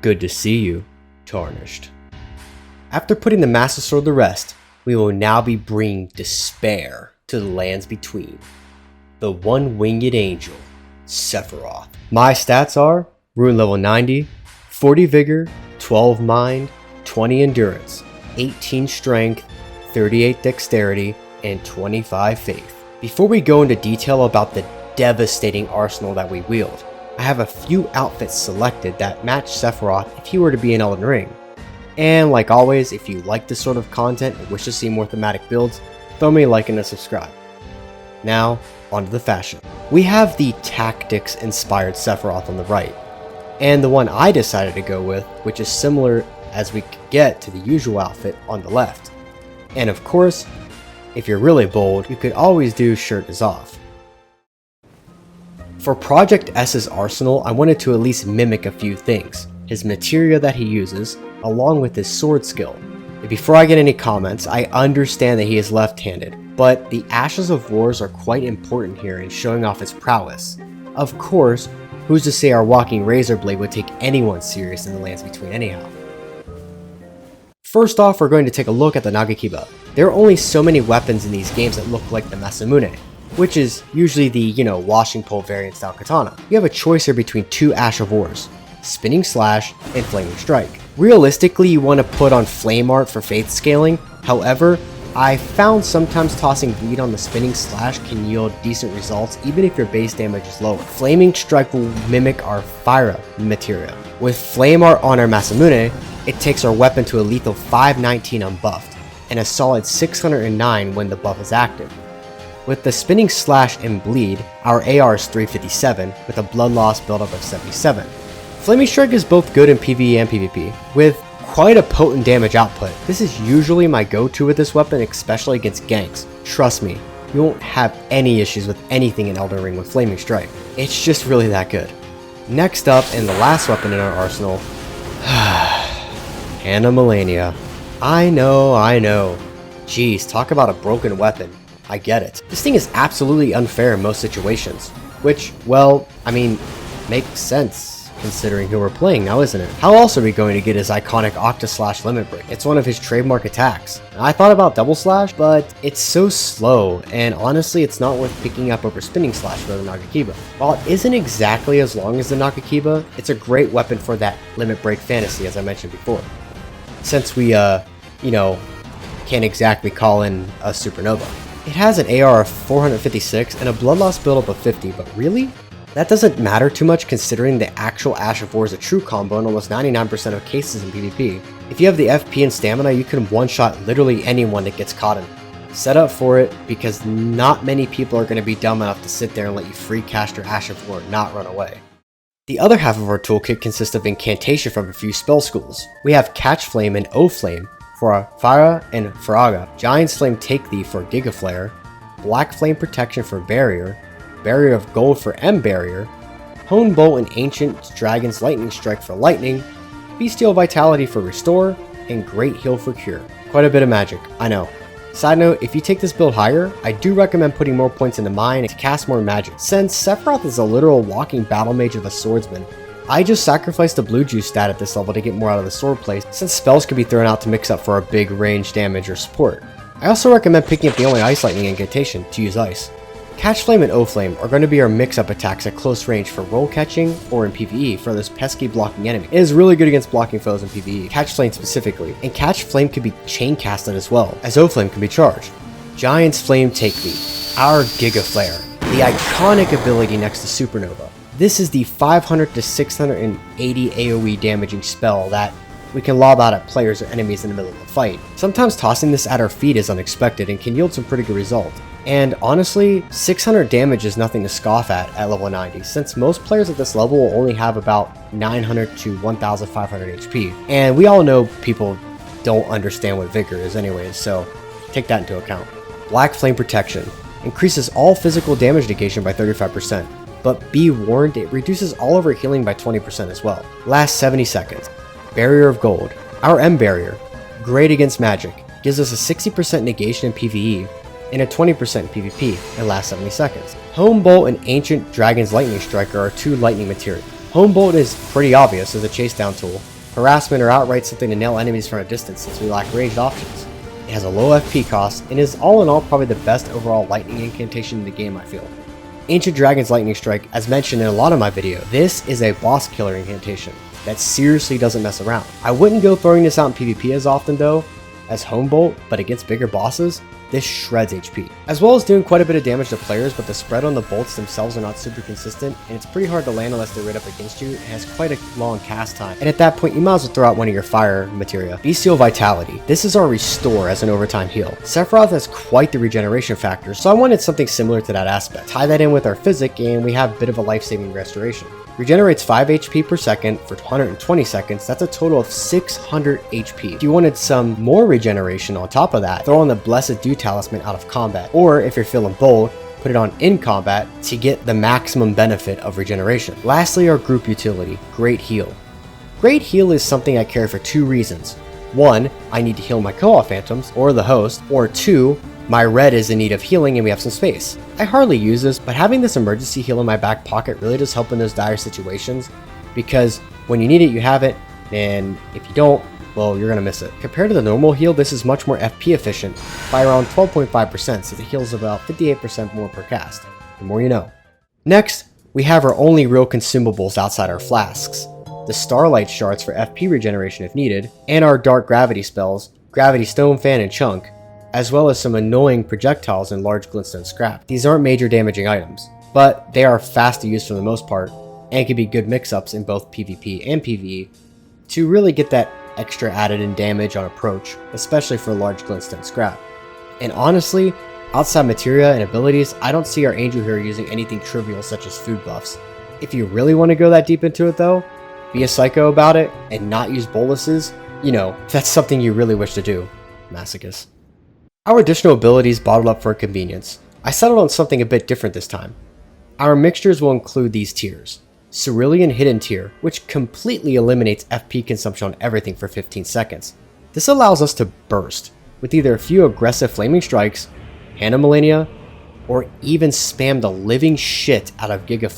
Good to see you, Tarnished. After putting the Master Sword to rest, we will now be bringing despair to the lands between. The one-winged angel, Sephiroth. My stats are Rune level 90, 40 Vigor, 12 Mind, 20 Endurance, 18 Strength, 38 Dexterity, and 25 Faith. Before we go into detail about the devastating arsenal that we wield, I have a few outfits selected that match Sephiroth if he were to be in Elden Ring. And like always, if you like this sort of content and wish to see more thematic builds, throw me a like and a subscribe. Now, onto the fashion. We have the tactics inspired Sephiroth on the right, and the one I decided to go with, which is similar as we could get to the usual outfit on the left. And of course, if you're really bold, you could always do shirt is off. For Project S's arsenal, I wanted to at least mimic a few things. His materia that he uses, along with his sword skill. And before I get any comments, I understand that he is left-handed, but the Ashes of Wars are quite important here in showing off his prowess. Of course, who's to say our walking razor blade would take anyone serious in the lands between anyhow? First off, we're going to take a look at the Nagakiba. There are only so many weapons in these games that look like the Masamune, which is usually the, washing pole variant style katana. You have a choice here between two Ash of Wars, Spinning Slash and Flaming Strike. Realistically, you want to put on Flame Art for faith scaling. However, I found sometimes tossing bleed on the Spinning Slash can yield decent results even if your base damage is lower. Flaming Strike will mimic our Fire materia. With Flame Art on our Masamune, it takes our weapon to a lethal 519 unbuffed, and a solid 609 when the buff is active. With the Spinning Slash and Bleed, our AR is 357 with a blood loss buildup of 77. Flaming Strike is both good in PvE and PvP, with quite a potent damage output. This is usually my go-to with this weapon, especially against ganks. Trust me, you won't have any issues with anything in Elden Ring with Flaming Strike. It's just really that good. Next up, and the last weapon in our arsenal, Hannah Malenia. I know. Jeez, talk about a broken weapon. I get it. This thing is absolutely unfair in most situations, which, well, makes sense considering who we're playing now, isn't it? How else are we going to get his iconic Octa-Slash limit break? It's one of his trademark attacks. I thought about Double Slash, but it's so slow, and honestly it's not worth picking up over Spinning Slash for the Nagakiba. While it isn't exactly as long as the Nagakiba, it's a great weapon for that limit break fantasy, as I mentioned before. Since we, can't exactly call in a supernova. It has an AR of 456 and a blood loss buildup of 50, but really? That doesn't matter too much considering the actual Ash of War is a true combo in almost 99% of cases in PvP. If you have the FP and stamina, you can one-shot literally anyone that gets caught in. Set up for it, because not many people are going to be dumb enough to sit there and let you free cast your Ash of War and not run away. The other half of our toolkit consists of Incantation from a few spell schools. We have Catch Flame and O Flame for our Fire and Faraga, Giant's Flame Take Thee for Giga Flare, Black Flame Protection for Barrier, Barrier of Gold for M Barrier, Hone Bolt and Ancient Dragon's Lightning Strike for Lightning, Bestial Vitality for Restore, and Great Heal for Cure. Quite a bit of magic, I know. Side note, if you take this build higher, I do recommend putting more points into mine to cast more magic. Since Sephiroth is a literal walking battle mage of a swordsman, I just sacrificed the blue juice stat at this level to get more out of the sword play, since spells could be thrown out to mix up for a big range damage or support. I also recommend picking up the only Ice Lightning Incantation to use Ice. Catch Flame and O Flame are going to be our mix-up attacks at close range for roll catching or in PvE for this pesky blocking enemy. It is really good against blocking foes in PvE, Catch Flame specifically, and Catch Flame can be chain casted as well, as O Flame can be charged. Giant's Flame Take Thee, our Giga Flare, the iconic ability next to Supernova. This is the 500 to 680 AoE damaging spell that we can lob out at players or enemies in the middle of a fight. Sometimes tossing this at our feet is unexpected and can yield some pretty good result. And honestly, 600 damage is nothing to scoff at level 90, since most players at this level will only have about 900 to 1500 HP. And we all know people don't understand what Vigor is anyways, so take that into account. Black Flame Protection increases all physical damage negation by 35%, but be warned, it reduces all of our healing by 20% as well. Lasts 70 seconds. Barrier of Gold, our M Barrier, great against magic, gives us a 60% negation in PvE, and a 20% in PvP, and lasts 70 seconds. Hone Bolt and Ancient Dragon's Lightning Strike are our two lightning materia. Home Bolt is pretty obvious as a chase down tool, harassment or outright something to nail enemies from a distance since we lack ranged options. It has a low FP cost and is all in all probably the best overall lightning incantation in the game, I feel. Ancient Dragon's Lightning Strike, as mentioned in a lot of my video, this is a boss killer incantation that seriously doesn't mess around. I wouldn't go throwing this out in PvP as often though, as Home Bolt, but against bigger bosses, this shreds HP. As well as doing quite a bit of damage to players, but the spread on the bolts themselves are not super consistent, and it's pretty hard to land unless they're right up against you. It has quite a long cast time, and at that point you might as well throw out one of your fire materia. Bestial Vitality. This is our restore as an overtime heal. Sephiroth has quite the regeneration factor, so I wanted something similar to that aspect. Tie that in with our physic, and we have a bit of a life-saving restoration. Regenerates 5 HP per second for 120 seconds, that's a total of 600 HP. If you wanted some more regeneration on top of that, throw on the Blessed Dew Talisman out of combat, or if you're feeling bold, put it on in combat to get the maximum benefit of regeneration. Lastly, our group utility, Great Heal. Great Heal is something I carry for 2 reasons. 1, I need to heal my co-op phantoms, or the host, or 2, my red is in need of healing and we have some space. I hardly use this, but having this emergency heal in my back pocket really does help in those dire situations, because when you need it, you have it, and if you don't, well, you're gonna miss it. Compared to the normal heal, this is much more FP efficient by around 12.5%, since it heals about 58% more per cast. The more you know. Next, we have our only real consumables outside our flasks. The Starlight Shards for FP regeneration if needed, and our Dark Gravity spells, Gravity Stone Fan and Chunk, as well as some annoying projectiles and large glintstone scrap. These aren't major damaging items, but they are fast to use for the most part, and can be good mix-ups in both PvP and PvE to really get that extra added in damage on approach, especially for large glintstone scrap. And honestly, outside materia and abilities, I don't see our angel here using anything trivial such as food buffs. If you really want to go that deep into it though, be a psycho about it and not use boluses, you know, that's something you really wish to do, masochist. Our additional abilities bottled up for convenience. I settled on something a bit different this time. Our mixtures will include these tiers. Cerulean Hidden Tier, which completely eliminates FP consumption on everything for 15 seconds. This allows us to burst, with either a few aggressive flaming strikes, Hand of Malenia, or even spam the living shit out of Giant's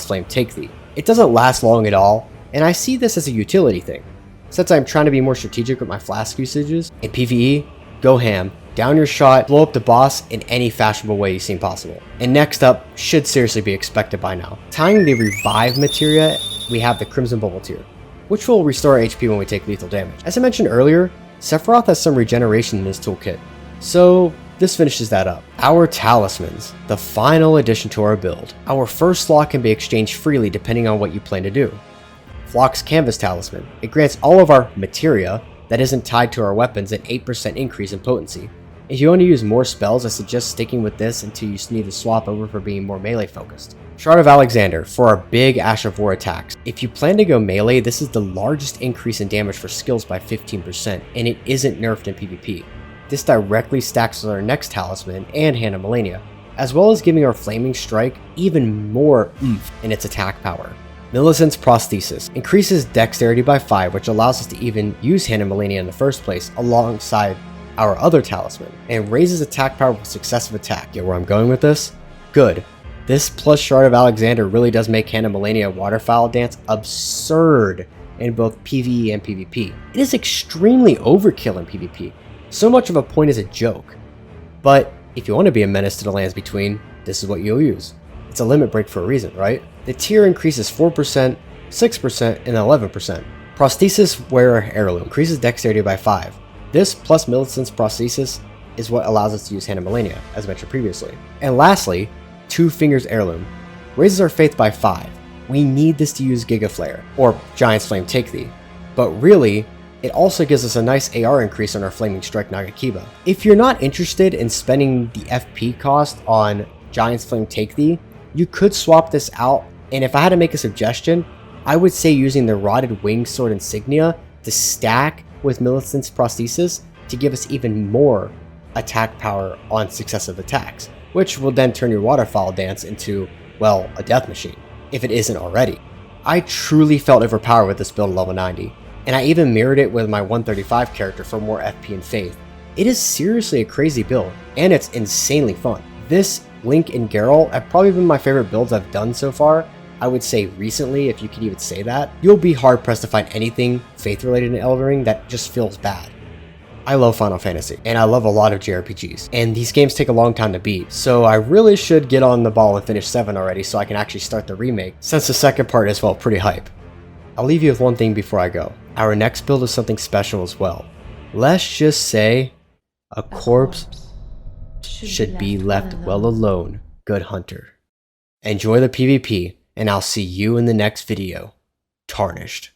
Flame Take Thee. It doesn't last long at all, and I see this as a utility thing. Since I'm trying to be more strategic with my flask usages, in PvE, go ham, down your shot, blow up the boss in any fashionable way you seem possible. And next up, should seriously be expected by now. Tying the revive materia, we have the Crimson Bubble tier, which will restore HP when we take lethal damage. As I mentioned earlier, Sephiroth has some regeneration in his toolkit, so this finishes that up. Our Talismans, the final addition to our build. Our first slot can be exchanged freely depending on what you plan to do. Flock's Canvas Talisman. It grants all of our materia that isn't tied to our weapons an 8% increase in potency. If you want to use more spells, I suggest sticking with this until you need to swap over for being more melee focused. Shard of Alexander for our big Ash of War attacks. If you plan to go melee, this is the largest increase in damage for skills by 15%, and it isn't nerfed in PvP. This directly stacks with our next Talisman and Hand of Malenia, as well as giving our Flaming Strike even more oomph in its attack power. Millicent's Prosthesis increases dexterity by 5, which allows us to even use Hand of Malenia in the first place alongside our other talisman, and raises attack power with successive attack. Get where I'm going with this? Good. This plus Shard of Alexander really does make Hand of Malenia Waterfowl Dance absurd in both PvE and PvP. It is extremely overkill in PvP. So much of a point is a joke. But if you want to be a menace to the lands between, this is what you'll use. It's a limit break for a reason, right? The tier increases 4%, 6%, and 11%. Prosthesis Wearer Heirloom increases dexterity by 5. This plus Millicent's Prosthesis is what allows us to use Hand of Malenia, as mentioned previously. And lastly, Two Fingers Heirloom raises our faith by 5. We need this to use Giga Flare, or Giant's Flame Take Thee. But really, it also gives us a nice AR increase on our Flaming Strike Nagakiba. If you're not interested in spending the FP cost on Giant's Flame Take Thee, you could swap this out, and if I had to make a suggestion, I would say using the Rotted Wing Sword Insignia to stack with Millicent's Prosthesis to give us even more attack power on successive attacks, which will then turn your Waterfowl Dance into, well, a death machine, if it isn't already. I truly felt overpowered with this build at level 90, and I even mirrored it with my 135 character for more FP and faith. It is seriously a crazy build, and it's insanely fun. This, Link, and Geralt have probably been my favorite builds I've done so far. I would say recently, if you could even say that, you'll be hard pressed to find anything faith related in Elden Ring that just feels bad. I love Final Fantasy, and I love a lot of JRPGs, and these games take a long time to beat, so I really should get on the ball and finish 7 already so I can actually start the remake, since the second part is, well, pretty hype. I'll leave you with one thing before I go. Our next build is something special as well. Let's just say, a corpse should be left well alone, good hunter. Enjoy the PvP, and I'll see you in the next video. Tarnished.